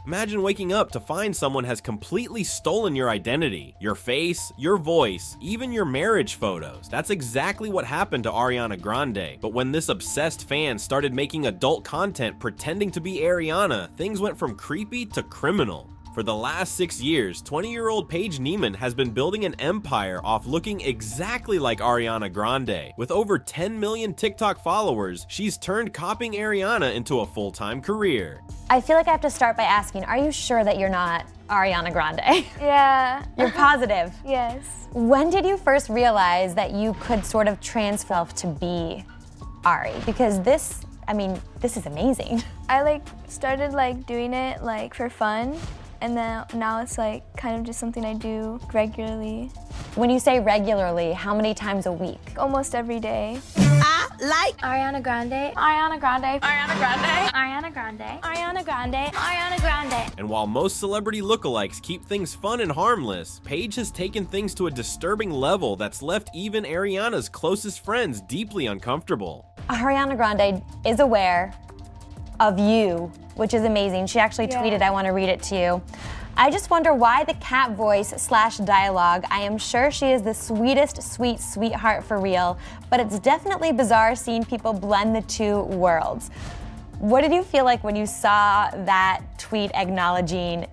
Imagine waking up to find someone has completely stolen your identity, your face, your voice, even your marriage photos. That's exactly what happened to Ariana Grande. But when this obsessed fan started making adult content pretending to be Ariana, things went from creepy to criminal. For the last 6 years, 20-year-old Paige Neiman has been building an empire off looking exactly like Ariana Grande. With over 10 million TikTok followers, she's turned copying Ariana into a full-time career. I feel like I have to start by asking, are you sure that you're not Ariana Grande? Yeah. You're positive? Yes. When did you first realize that you could sort of transform to be Ari? Because this is amazing. I started doing it for fun. And then now it's kind of just something I do regularly. When you say regularly, how many times a week? Almost every day. I like Ariana Grande. Ariana Grande. Ariana Grande. Ariana Grande. Ariana Grande. Ariana Grande. And while most celebrity lookalikes keep things fun and harmless, Paige has taken things to a disturbing level that's left even Ariana's closest friends deeply uncomfortable. Ariana Grande is aware of you, which is amazing. She actually tweeted, I want to read it to you. I just wonder why the cat voice / dialogue. I am sure she is the sweetest, sweetheart for real, but it's definitely bizarre seeing people blend the two worlds. What did you feel like when you saw that tweet acknowledging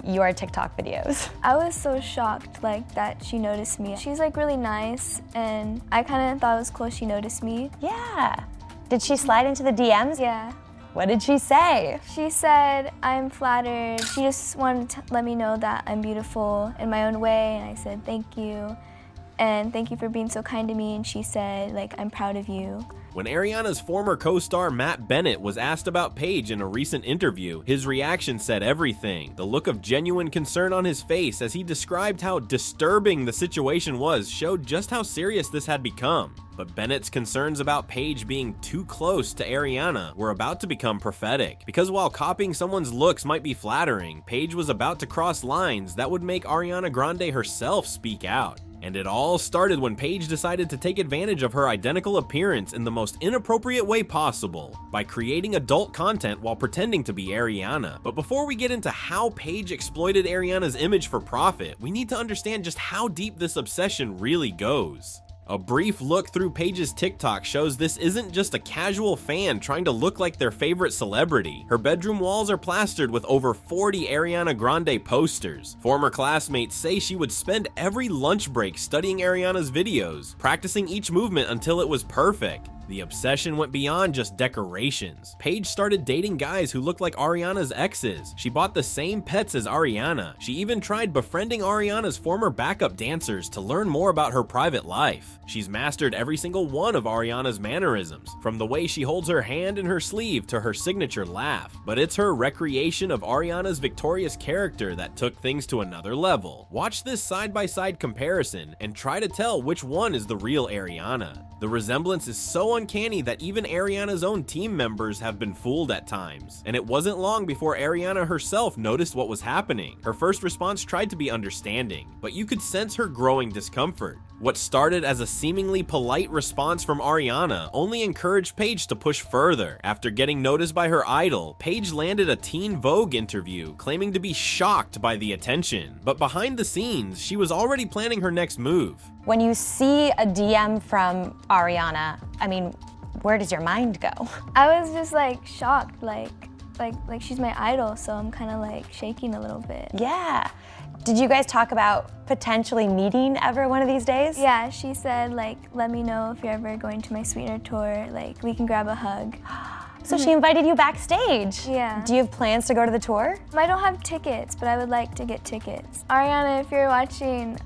your TikTok videos? I was so shocked that she noticed me. She's really nice, and I kind of thought it was cool she noticed me. Yeah. Did she slide into the DMs? Yeah. What did she say? She said, I'm flattered. She just wanted to let me know that I'm beautiful in my own way, and I said, thank you. And thank you for being so kind to me, and she said, I'm proud of you. When Ariana's former co-star Matt Bennett was asked about Paige in a recent interview, his reaction said everything. The look of genuine concern on his face as he described how disturbing the situation was showed just how serious this had become. But Bennett's concerns about Paige being too close to Ariana were about to become prophetic, because while copying someone's looks might be flattering, Paige was about to cross lines that would make Ariana Grande herself speak out. And it all started when Paige decided to take advantage of her identical appearance in the most inappropriate way possible, by creating adult content while pretending to be Ariana. But before we get into how Paige exploited Ariana's image for profit, we need to understand just how deep this obsession really goes. A brief look through Paige's TikTok shows this isn't just a casual fan trying to look like their favorite celebrity. Her bedroom walls are plastered with over 40 Ariana Grande posters. Former classmates say she would spend every lunch break studying Ariana's videos, practicing each movement until it was perfect. The obsession went beyond just decorations. Paige started dating guys who looked like Ariana's exes. She bought the same pets as Ariana. She even tried befriending Ariana's former backup dancers to learn more about her private life. She's mastered every single one of Ariana's mannerisms, from the way she holds her hand in her sleeve to her signature laugh. But it's her recreation of Ariana's victorious character that took things to another level. Watch this side-by-side comparison and try to tell which one is the real Ariana. The resemblance is so uncanny that even Ariana's own team members have been fooled at times. And it wasn't long before Ariana herself noticed what was happening. Her first response tried to be understanding, but you could sense her growing discomfort. What started as a seemingly polite response from Ariana only encouraged Paige to push further. After getting noticed by her idol, Paige landed a Teen Vogue interview claiming to be shocked by the attention. But behind the scenes, she was already planning her next move. When you see a DM from Ariana, where does your mind go? I was just shocked, like she's my idol, so I'm kind of shaking a little bit. Yeah. Did you guys talk about potentially meeting ever one of these days? Yeah, she said let me know if you're ever going to my Sweetener tour, we can grab a hug. So she invited you backstage? Yeah. Do you have plans to go to the tour? I don't have tickets, but I would like to get tickets. Ariana, if you're watching,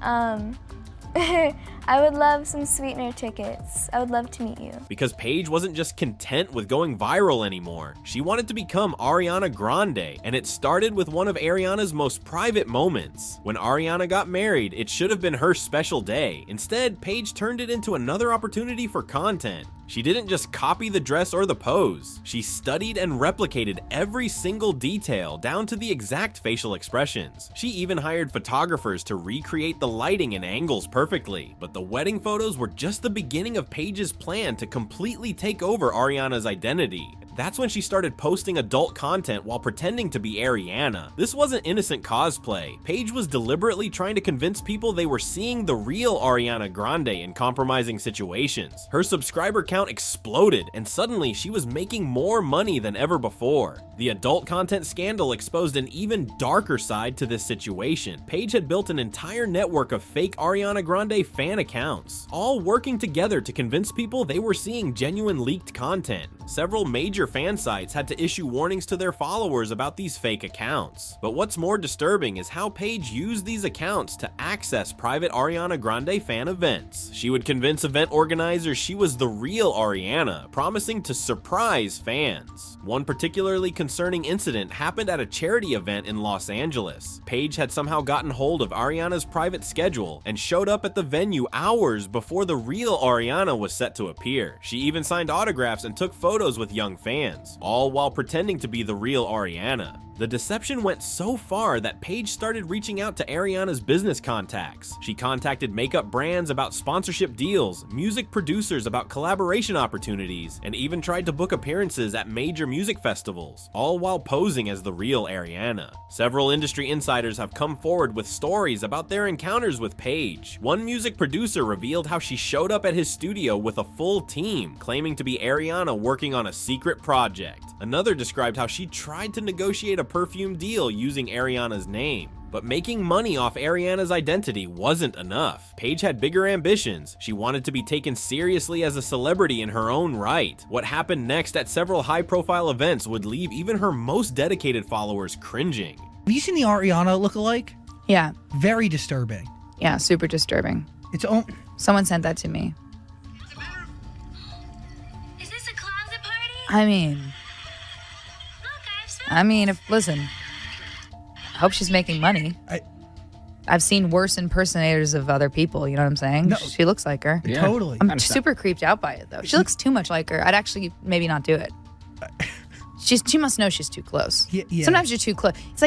I would love some Sweetener tickets. I would love to meet you. Because Paige wasn't just content with going viral anymore. She wanted to become Ariana Grande, and it started with one of Ariana's most private moments. When Ariana got married, it should have been her special day. Instead, Paige turned it into another opportunity for content. She didn't just copy the dress or the pose. She studied and replicated every single detail down to the exact facial expressions. She even hired photographers to recreate the lighting and angles perfectly. But the wedding photos were just the beginning of Paige's plan to completely take over Ariana's identity. That's when she started posting adult content while pretending to be Ariana. This wasn't innocent cosplay. Paige was deliberately trying to convince people they were seeing the real Ariana Grande in compromising situations. Her subscriber count exploded, and suddenly she was making more money than ever before. The adult content scandal exposed an even darker side to this situation. Paige had built an entire network of fake Ariana Grande fan accounts, all working together to convince people they were seeing genuine leaked content. Several major fan sites had to issue warnings to their followers about these fake accounts. But what's more disturbing is how Paige used these accounts to access private Ariana Grande fan events. She would convince event organizers she was the real Ariana, promising to surprise fans. One particularly concerning incident happened at a charity event in Los Angeles. Paige had somehow gotten hold of Ariana's private schedule and showed up at the venue hours before the real Ariana was set to appear. She even signed autographs and took photos with young fans, all while pretending to be the real Ariana. The deception went so far that Paige started reaching out to Ariana's business contacts. She contacted makeup brands about sponsorship deals, music producers about collaboration opportunities, and even tried to book appearances at major music festivals, all while posing as the real Ariana. Several industry insiders have come forward with stories about their encounters with Paige. One music producer revealed how she showed up at his studio with a full team, claiming to be Ariana working on a secret project. Another described how she tried to negotiate a perfume deal using Ariana's name. But making money off Ariana's identity wasn't enough. Paige had bigger ambitions. She wanted to be taken seriously as a celebrity in her own right. What happened next at several high-profile events would leave even her most dedicated followers cringing. Have you seen the Ariana lookalike? Yeah. Very disturbing. Yeah, super disturbing. Someone sent that to me. Is this a closet party? I mean, listen, I hope she's making money. I've seen worse impersonators of other people, you know what I'm saying? No. She looks like her. Yeah. Totally. I'm super creeped out by it, though. She looks too much like her. I'd actually maybe not do it. She must know she's too close. Yeah. Sometimes you're too close. It's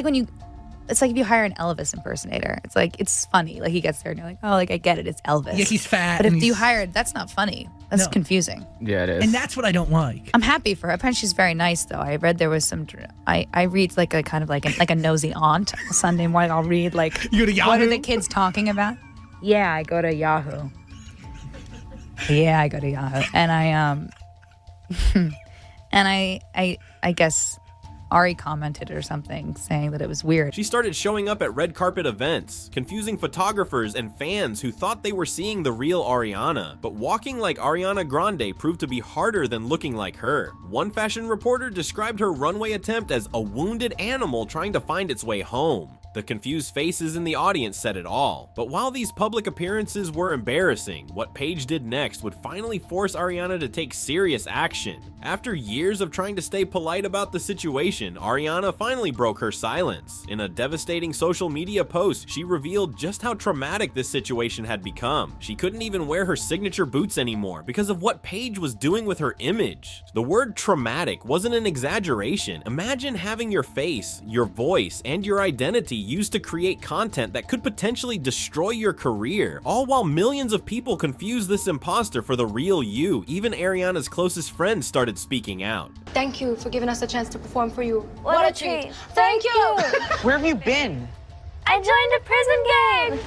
like if you hire an Elvis impersonator. It's like, it's funny. Like, he gets there and you're like, oh, like, I get it. It's Elvis. Yeah, he's fat. But if you hired, that's not funny. That's No. confusing. Yeah, it is. And that's what I don't like. I'm happy for her. Apparently she's very nice, though. I read there was some, I read like a kind of like a nosy aunt Sunday morning. I'll read like, You go to Yahoo? what are the kids talking about? Yeah, I go to Yahoo. Yeah, I go to Yahoo. And I guess Ari commented or something saying that it was weird. She started showing up at red carpet events, confusing photographers and fans who thought they were seeing the real Ariana. But walking like Ariana Grande proved to be harder than looking like her. One fashion reporter described her runway attempt as a wounded animal trying to find its way home. The confused faces in the audience said it all. But while these public appearances were embarrassing, what Paige did next would finally force Ariana to take serious action. After years of trying to stay polite about the situation, Ariana finally broke her silence. In a devastating social media post, she revealed just how traumatic this situation had become. She couldn't even wear her signature boots anymore because of what Paige was doing with her image. The word traumatic wasn't an exaggeration. Imagine having your face, your voice, and your identity used to create content that could potentially destroy your career, all while millions of people confuse this imposter for the real you. Even Ariana's closest friends started speaking out. Thank you for giving us a chance to perform for you. What a treat. Thank you. Where have you been? I joined a prison game.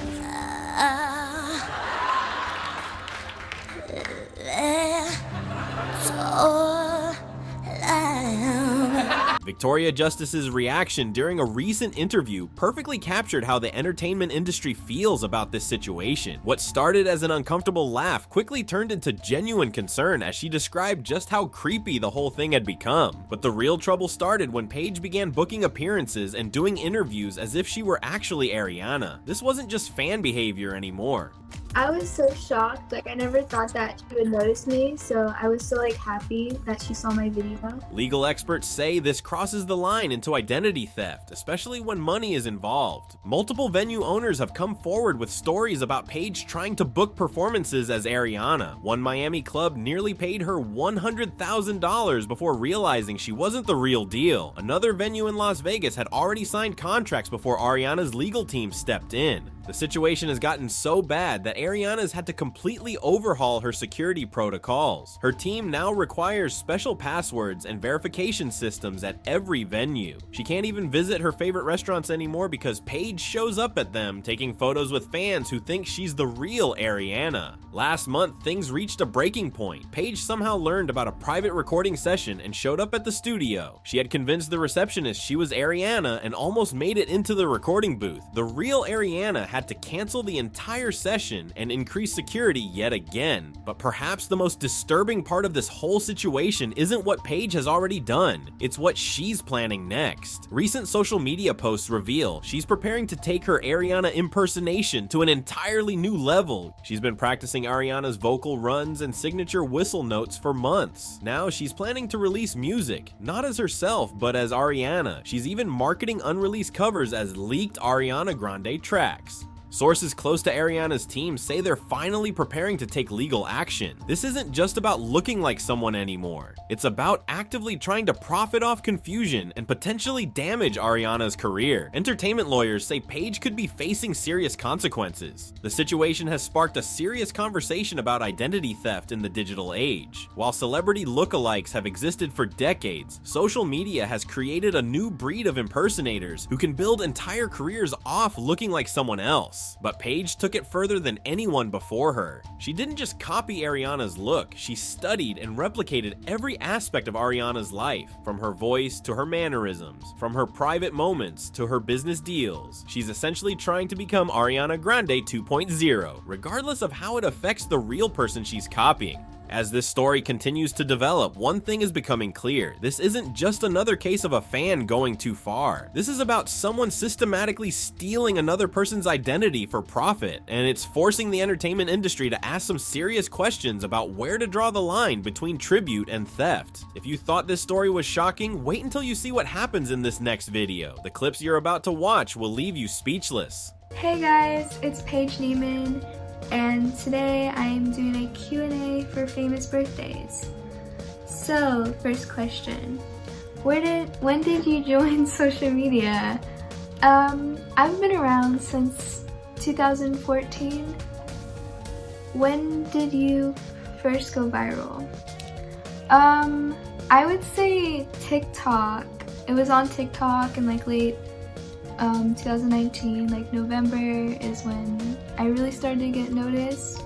Victoria Justice's reaction during a recent interview perfectly captured how the entertainment industry feels about this situation. What started as an uncomfortable laugh quickly turned into genuine concern as she described just how creepy the whole thing had become. But the real trouble started when Paige began booking appearances and doing interviews as if she were actually Ariana. This wasn't just fan behavior anymore. I was so shocked. Like, I never thought that she would notice me, so I was so happy that she saw my video. Legal experts say this crosses the line into identity theft, especially when money is involved. Multiple venue owners have come forward with stories about Paige trying to book performances as Ariana. One Miami club nearly paid her $100,000 before realizing she wasn't the real deal. Another venue in Las Vegas had already signed contracts before Ariana's legal team stepped in. The situation has gotten so bad that Ariana's had to completely overhaul her security protocols. Her team now requires special passwords and verification systems at every venue. She can't even visit her favorite restaurants anymore because Paige shows up at them taking photos with fans who think she's the real Ariana. Last month, things reached a breaking point. Paige somehow learned about a private recording session and showed up at the studio. She had convinced the receptionist she was Ariana and almost made it into the recording booth. The real Ariana had to cancel the entire session and increase security yet again. But perhaps the most disturbing part of this whole situation isn't what Paige has already done. It's what she's planning next. Recent social media posts reveal she's preparing to take her Ariana impersonation to an entirely new level. She's been practicing Ariana's vocal runs and signature whistle notes for months. Now she's planning to release music, not as herself, but as Ariana. She's even marketing unreleased covers as leaked Ariana Grande tracks. Sources close to Ariana's team say they're finally preparing to take legal action. This isn't just about looking like someone anymore. It's about actively trying to profit off confusion and potentially damage Ariana's career. Entertainment lawyers say Paige could be facing serious consequences. The situation has sparked a serious conversation about identity theft in the digital age. While celebrity lookalikes have existed for decades, social media has created a new breed of impersonators who can build entire careers off looking like someone else. But Paige took it further than anyone before her. She didn't just copy Ariana's look, she studied and replicated every aspect of Ariana's life, from her voice to her mannerisms, from her private moments to her business deals. She's essentially trying to become Ariana Grande 2.0, regardless of how it affects the real person she's copying. As this story continues to develop, one thing is becoming clear. This isn't just another case of a fan going too far. This is about someone systematically stealing another person's identity for profit, and it's forcing the entertainment industry to ask some serious questions about where to draw the line between tribute and theft. If you thought this story was shocking, wait until you see what happens in this next video. The clips you're about to watch will leave you speechless. Hey guys, it's Paige Neiman, and today I am doing a Q&A for famous birthdays. So, first question. When did you join social media? I've been around since 2014. When did you first go viral? I would say TikTok. It was on TikTok in like late 2019, like November is when I really started to get noticed.